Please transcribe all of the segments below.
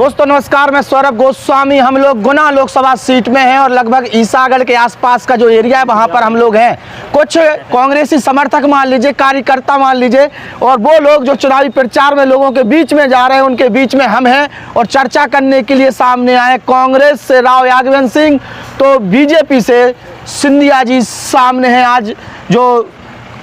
दोस्तों नमस्कार, मैं सौरभ गोस्वामी। हम लोग गुना लोकसभा सीट में हैं और लगभग ईसागढ़ के आसपास का जो एरिया है वहां पर हम लोग हैं। कुछ कांग्रेसी समर्थक मान लीजिए, कार्यकर्ता मान लीजिए, और वो लोग जो चुनावी प्रचार में लोगों के बीच में जा रहे हैं, उनके बीच में हम हैं और चर्चा करने के लिए सामने आए। कांग्रेस से राव यादवेंद्र सिंह तो बीजेपी से सिंधिया जी सामने हैं। आज जो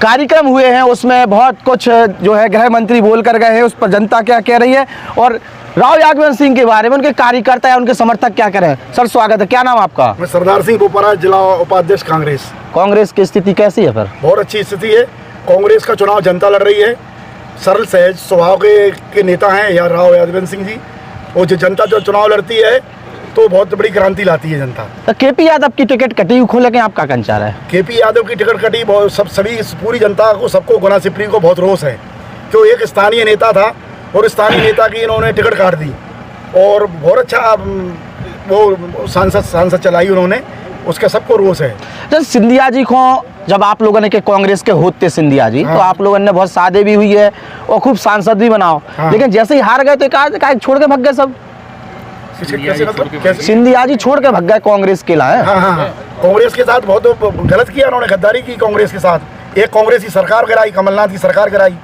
कार्यक्रम हुए हैं उसमें बहुत कुछ जो है गृह मंत्री बोल कर गए हैं, उस पर जनता क्या कह रही है और राव यादवेंद्र सिंह के बारे में उनके कार्यकर्ता या उनके समर्थक क्या करें। सर स्वागत है, क्या नाम आपका? मैं सरदार सिंह बोपरा, जिला उपाध्यक्ष कांग्रेस। कांग्रेस की स्थिति कैसी है? फिर बहुत अच्छी स्थिति है। कांग्रेस का चुनाव जनता लड़ रही है। सरल सहज स्वभाव के नेता हैं या राव यादवेंद्र सिंह जी। और जो जनता जो चुनाव लड़ती है तो बहुत बड़ी क्रांति लाती है जनता। तो केपी यादव की टिकट कटी खोले के आपका कंचार है? केपी यादव की टिकट कटी, सभी पूरी जनता को, सबको गुना सिपरी को बहुत रोष है। जो एक स्थानीय नेता था और स्थानीय नेता की इन्होंने टिकट काट दी और बहुत अच्छा वो सांसद चलाई उन्होंने, उसका सबको रोष है। जब सिंधिया जी को जब आप लोगों ने के कांग्रेस के होते सिंधिया जी, तो आप लोगों ने बहुत शादी भी हुई है और खूब सांसद भी बनाओ, लेकिन जैसे ही हार गए तो कहा छोड़ के भाग गए सब। सिंधिया जी छोड़ के भाग गए कांग्रेस के लाए। कांग्रेस के साथ बहुत गलत किया उन्होंने, गद्दारी की कांग्रेस के साथ। एक कांग्रेस की सरकार गिराई, कमलनाथ की सरकार गिराई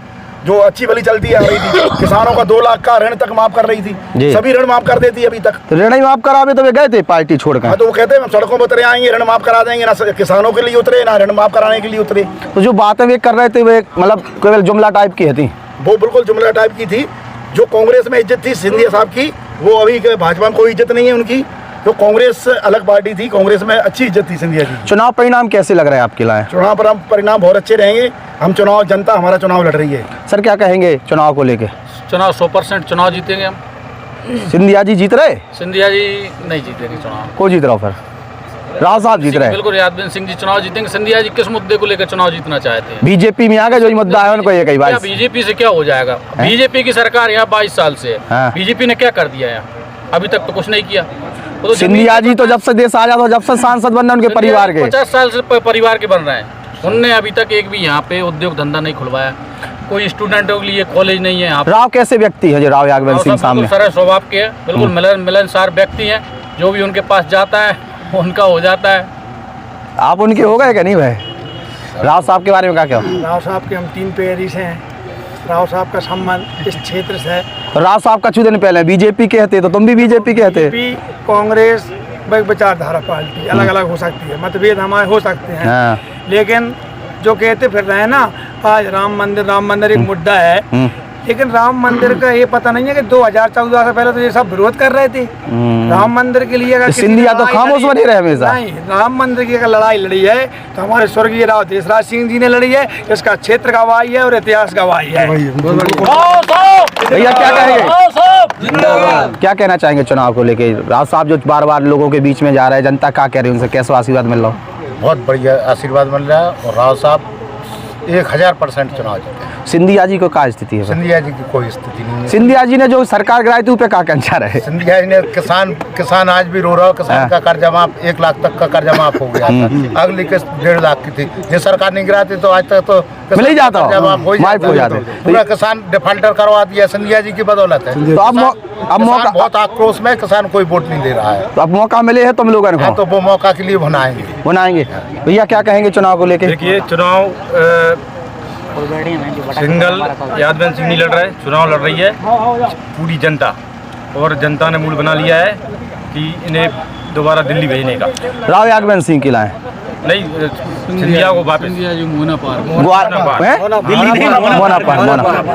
जो अच्छी भली चलती आ रही थी। किसानों का 2 लाख का ऋण तक माफ कर रही थी, सभी ऋण माफ कर देती अभी तक। ऋण ही माफ करावे तो वे गए थे पार्टी छोड़कर। तो वो कहते हैं हम सड़कों पर उतरे आएंगे, ऋण माफ करा देंगे। ना किसानों के लिए उतरे, ना ऋण माफ कराने के लिए उतरे। तो जो बातें वे कर रहे थे वे मतलब केवल जुमला टाइप की थी? वो बिल्कुल जुमला टाइप की थी। जो कांग्रेस में इज्जत थी सिंधिया साहब की, वो अभी भाजपा में कोई इज्जत नहीं है उनकी। तो कांग्रेस अलग पार्टी थी, कांग्रेस में अच्छी इज्जत थी सिंधिया जी। चुनाव परिणाम कैसे लग रहे हैं आपके लिए? चुनाव परिणाम बहुत अच्छे रहेंगे। हम चुनाव, जनता हमारा चुनाव लड़ रही है। सर क्या कहेंगे चुनाव को लेके? चुनाव 100% चुनाव जीतेंगे हम। सिंधिया जी जीत रहे? सिंधिया जी नहीं जीतेंगे चुनाव। को जीत रहा? फिर राव साहब जीत रहे? बिल्कुल यादवेंद्र सिंह जी चुनाव जीतेंगे। सिंधिया जी किस मुद्दे को लेकर चुनाव जीतना चाहते हैं? बीजेपी में आ गए, जो मुद्दा है उनको ये कई बार। बीजेपी से क्या हो जाएगा? बीजेपी की सरकार यहाँ 22 साल से है। बीजेपी ने क्या कर दिया यहाँ? अभी तक तो कुछ नहीं किया। तो सिंधिया जी तो जब से देश आजाद हो, जब से सांसद बन रहे उनके परिवार के 50 साल से परिवार के बन रहे हैं। उनने अभी तक एक भी यहाँ पे उद्योग धंधा नहीं खुलवाया। कोई स्टूडेंटों के लिए कॉलेज नहीं है यहाँ। राव कैसे व्यक्ति है जो राव यादवेंद्र सिंह सामने? सरल स्वभाव के है, बिल्कुल मिलनसार व्यक्ति है। जो भी उनके पास जाता है उनका हो जाता है। आप उनके हो गए क्या? नहीं भाई, राव साहब के बारे में क्या क्या? राव साहब के हम 3 पेरिस हैं। राव साहब का संबंध इस क्षेत्र से है। राव साहब का कुछ दिन पहले बीजेपी के थे, तो तुम भी बीजेपी के थे। कांग्रेस विचारधारा पार्टी अलग अलग हो सकती है, मतभेद हमारे हो सकते हैं, लेकिन जो कहते फिर रहे हैं ना, आज राम मंदिर एक मुद्दा है, लेकिन राम मंदिर का ये पता नहीं है कि 2014 से पहले तो ये सब विरोध कर रहे थे राम मंदिर के लिए। अगर सिंधिया तो खामोश बने रहे हमेशा। नहीं, राम मंदिर की अगर लड़ाई लड़ी है तो हमारे स्वर्गीय राव देशराज सिंह जी ने लड़ी है। इसका क्षेत्र गवाही है और इतिहास गवाही है। भैया क्या कहेंगे, क्या कहना चाहेंगे चुनाव को लेके? राव साहब जो बार बार लोगों के बीच में जा रहे हैं, जनता क्या कह रही है, उनसे कैसा आशीर्वाद मिल रहा है? बहुत बढ़िया आशीर्वाद मिल रहा है और राव साहब 1000% चुनाव जीते। सिंधिया जी को क्या स्थिति है? सिंधिया जी की कोई स्थिति नहीं है। सिंधिया जी ने जो सरकार गिराई थी उस पे क्या कंचार है? सिंधिया जी ने किसान आज भी रो रहा है। किसान का कर्जा माफ 1 लाख तक का कर्जा माफ हो गया था। अगली किस्त 1.5 लाख की थी। ये सरकार नहीं गिराती तो आज तक तो मिल ही जाता, माफ हो जाता। पूरा किसान डिफॉल्टर करवा दिया सिंधिया जी की बदौलत है। तो अब मौका, बहुत आक्रोश में किसान कोई वोट नहीं दे रहा है। तो अब मौका मिले है तुम लोगों ने, तो वो मौका के लिए बनाएंगे। भैया क्या कहेंगे चुनाव को लेके? देखिए चुनाव सिंगल यादवेंद्र सिंह नहीं लड़ रहा है, चुनाव लड़ रही है पूरी जनता। और जनता ने मूड बना लिया है कि इन्हें दोबारा दिल्ली भेजने का। राव यादवेंद्र सिंह की लाए नहीं, सिंधिया को वापस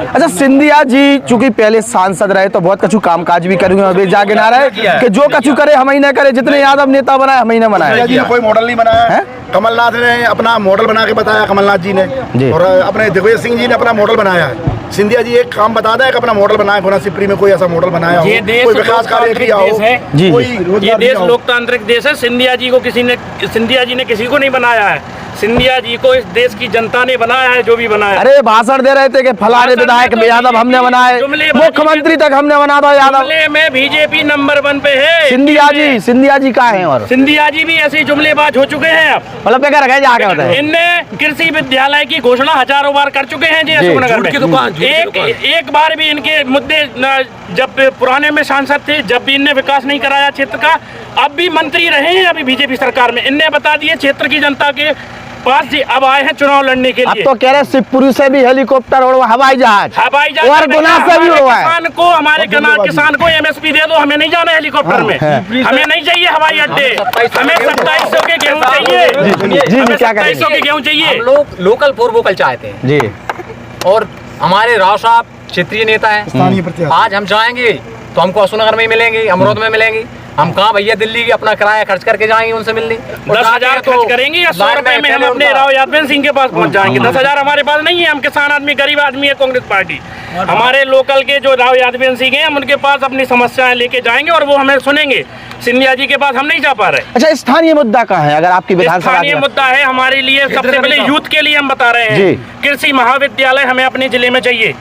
अच्छा, सिंधिया जी चूंकि पहले सांसद रहे तो बहुत कछु कामकाज भी करेंगे, जाके ना रहे कि जो कछु करे हम ही ना करे, जितने यादव नेता बनाए हम ही ना बनाए। कोई मॉडल नहीं बनाया है। कमलनाथ ने अपना मॉडल बना के बताया, कमलनाथ जी ने, और अपने दिग्विजय सिंह जी ने अपना मॉडल बनाया है। सिंधिया जी एक काम बता दें कि अपना मॉडल बनाया, गुना सिपरी में कोई ऐसा मॉडल बनाया हो, कोई विकास कार्य किया हो, कोई ये देश लोकतांत्रिक देश है। सिंधिया जी ने किसी को नहीं बनाया है। सिंधिया जी को इस देश की जनता ने बनाया है, जो भी बनाया। अरे भाषण दे रहे थे कि फलाने विधायक यादव हमने बनाए, मुख्यमंत्री तक हमने बना दो यादव। जुमले में बीजेपी नंबर 1 पे है। सिंधिया जी कहाँ हैं? और सिंधिया जी भी ऐसे जुमलेबाज हो चुके हैं अब, मतलब बेकार रखे जाके बताए। इनने कृषि विद्यालय की घोषणा हजारों बार कर चुके हैं जी अशोकनगर में। एक बार भी इनके मुद्दे जब पुराने में सांसद थे, जब भी इनने विकास नहीं कराया क्षेत्र का, अब भी मंत्री रहे हैं अभी बीजेपी सरकार में, इनने बता दिए क्षेत्र की जनता के पास जी अब आए हैं चुनाव लड़ने के लिए। अब तो कह रहे शिवपुरी से भी हेलीकॉप्टर और हवाई जहाज और गुना से भी हुआ है। किसान को, हमारे किसान को MSP दे दो, हमें नहीं जाना हेलीकॉप्टर में, हमें नहीं चाहिए हवाई अड्डे, हमें 2700 के गेहूँ चाहिए, हमें 2700 के गेहूँ चाहिए। हम लोग लोकल फॉर वोकल चाहते हैं जी, और हमारे राव साहब क्षेत्रीय नेता हैं। आज हम जाएंगे तो हमको अशोकनगर में ही मिलेंगे, अमरोद में मिलेंगे। हम कहाँ भैया दिल्ली की अपना किराया खर्च करके जाएंगे उनसे मिलने? 10,000 खर्च करेंगे या 100 रुपए में हम अपने राव यादव सिंह के पास पहुंच जाएंगे। 10,000 हमारे पास नहीं है, हम किसान आदमी, गरीब आदमी है, कांग्रेस पार्टी। हमारे लोकल के जो राव यादव सिंह हैं, हम उनके पास अपनी समस्याएं लेके जाएंगे और वो हमें सुनेंगे। सिंधिया जी के पास हम नहीं जा पा रहे। अच्छा, स्थानीय मुद्दा कहाँ है? अगर आपकी विधानसभा स्थानीय मुद्दा है हमारे लिए, सबसे पहले यूथ के लिए हम बता रहे हैं, कृषि महाविद्यालय हमें अपने जिले में चाहिए।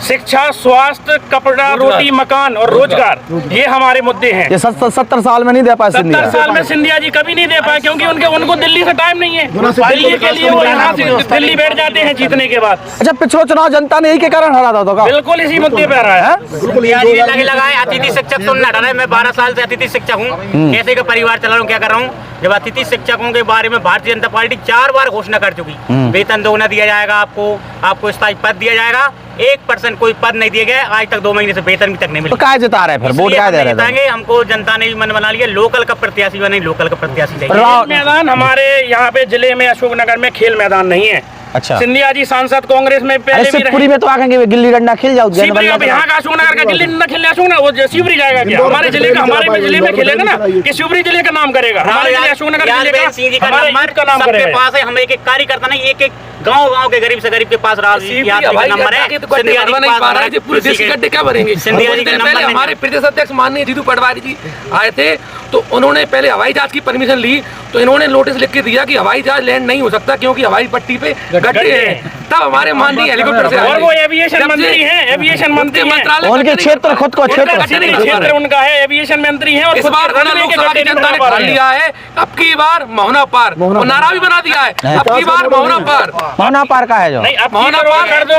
शिक्षा, स्वास्थ्य, कपड़ा, रोटी, मकान और रोजगार, ये हमारे मुद्दे हैं। ये 70 साल में नहीं दे पाए। 70 साल में सिंधिया जी कभी नहीं दे पाए, क्योंकि उनको दिल्ली से टाइम नहीं है। दिल्ली के लिए वो यहाँ से दिल्ली बैठ जाते हैं जीतने के बाद। अच्छा, पिछले चुनाव जनता ने यही के कारण हरा था? तो बिल्कुल इसी मुद्दे पे रहा है। लगाए अतिथि शिक्षक तो न डरे, मैं 12 साल से अतिथि शिक्षक हूँ, कैसे का परिवार चला रहा हूँ, क्या कर रहा हूँ। जब अतिथि शिक्षकों के बारे में भारतीय जनता पार्टी 4 बार घोषणा कर चुकी, वेतन दोगुना दिया जाएगा, आपको स्थायी पद दिया जाएगा। 1% कोई पद नहीं दिया गया, आज तक 2 महीने से वेतन भी तक नहीं मिला। तो क्या जिता रहे फिर? वोट क्या दे रहे हैं? हमको जनता ने भी मन बना लिया, लोकल का प्रत्याशी बने, लोकल का प्रत्याशी चाहिए। खेल मैदान हमारे यहाँ पे जिले में अशोकनगर में खेल मैदान नहीं है। अच्छा, सिंधिया जी सांसद कांग्रेस में पहले भी शिवपुरी में तो आएंगे गिल्ली डंडा खेल जाओ। यहाँ का अशोकनगर का गिल्ली डंडा खेलने अशोकनगर, वो शिवपुरी जाएगा क्या? हमारे जिले का, हमारे जिले में खेलेगा ना कि शिवपुरी जिले का नाम करेगा, हमारे जिले अशोकनगर जिले का नाम करेगा। पास है, हम एक कार्यकर्ता नहीं, एक गांव के गरीब से गरीब के पास नंबर है। पूरे देश के गड्ढे क्या भरेंगे? पहले हमारे प्रदेश अध्यक्ष माननीय जीतू पटवारी जी आए थे, तो उन्होंने पहले हवाई जहाज की परमिशन ली, तो इन्होंने नोटिस लिख के दिया कि हवाई जहाज लैंड नहीं हो सकता क्योंकि हवाई पट्टी पे गड्ढे हैं। तब हमारे माननीय हेलीकॉप्टर से, और वो एविएशन मंत्री हैं, एविएशन मंत्री मंत्रालय, उनके क्षेत्र खुद को क्षेत्र उनका है, एविएशन मंत्री हैं। और इस बार लोकसभा की जनता ने ठान लिया है, अब की बार मोहना पार, और नारा भी बना दिया है, अब की बार मोहना पार। मोहना पार का है जो मोहना पार कर दो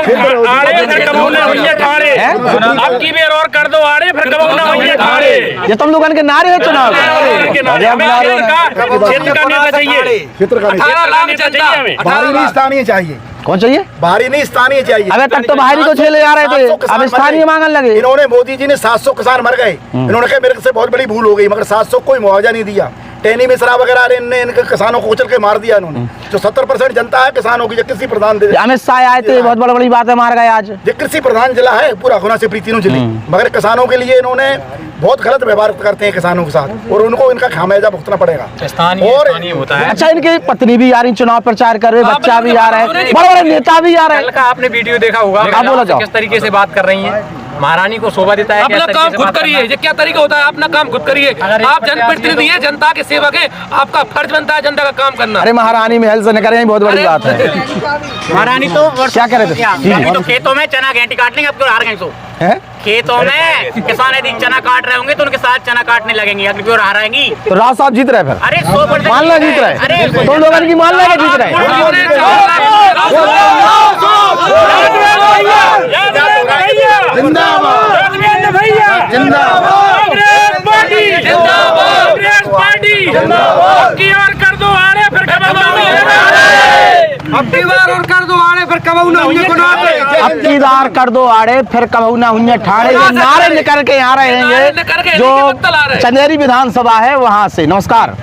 आड़े, फिर कबूना हुई ठाड़े, अब की बार और कर दो आड़े, फिर कबूना हुई ठाड़े। ये तुम लोगों के नारे है चुनाव क्षेत्र का नेता चाहिए, क्षेत्र का 18 लाख जनता, बाहरी नहीं स्थानीय चाहिए। कौन चाहिए? बाहरी नहीं स्थानीय चाहिए। अबे तक तो बाहरी को छेले जा रहे थे, अब स्थानीय मांगने लगे। इन्होंने, मोदी जी ने 700 किसान मर गए, इन्होंने कहा मेरे से बहुत बड़ी भूल हो गई, मगर 700 कोई मुआवजा नहीं दिया। टेनी में शराब वगैरह इनने इनके किसानों को उछल के मार दिया इन्होंने। जो 70% जनता है किसानों की, जो कृषि प्रधान अमित शाह आए थे, बहुत बड़ी बात है, मार गए आज। ये कृषि प्रधान जिला है पूरा गुना से तीनों जिले, मगर किसानों के लिए इन्होंने बहुत गलत व्यवहार करते हैं किसानों के साथ, और उनको इनका खामियाजा भुगतना पड़ेगा। स्थानीय होता है। अच्छा, इनकी पत्नी भी आ रही चुनाव प्रचार कर रहे, बच्चा भी आ रहा है, बड़े बड़े नेता भी आ रहे हैं। कल का आपने वीडियो देखा होगा, किस तरीके से बात कर रही हैं, महारानी को शोभा देता है। अपना काम खुद करिए, ये क्या तरीका होता है? अपना काम खुद करिए, आप जनप्रतिनिधि हैं, जनता के सेवक हैं, आपका फर्ज बनता है जनता का काम करना। अरे महारानी महल से न करें, बहुत बड़ी बात है। महारानी तो क्या करे थे? अभी तो खेतों में चना गेंटी काट लेंगे, अब हार गए। खेतों में किसान यदि चना काट रहे होंगे तो उनके साथ चना काटने लगेंगे, अगली बार हारेंगी। तो राव साहब जीत रहे फिर? अरे 100% मानना जीत रहे, तुम लोगों की मानना है जीत रहे। अब की बार और कर दो आड़े, फिर कबहू ना हुई अब की बार कर दो आड़े, फिर कबहू ना हुई ठाणे। ये नारे निकल के यहाँ रहेंगे जो चंदेरी विधानसभा है वहाँ से। नमस्कार।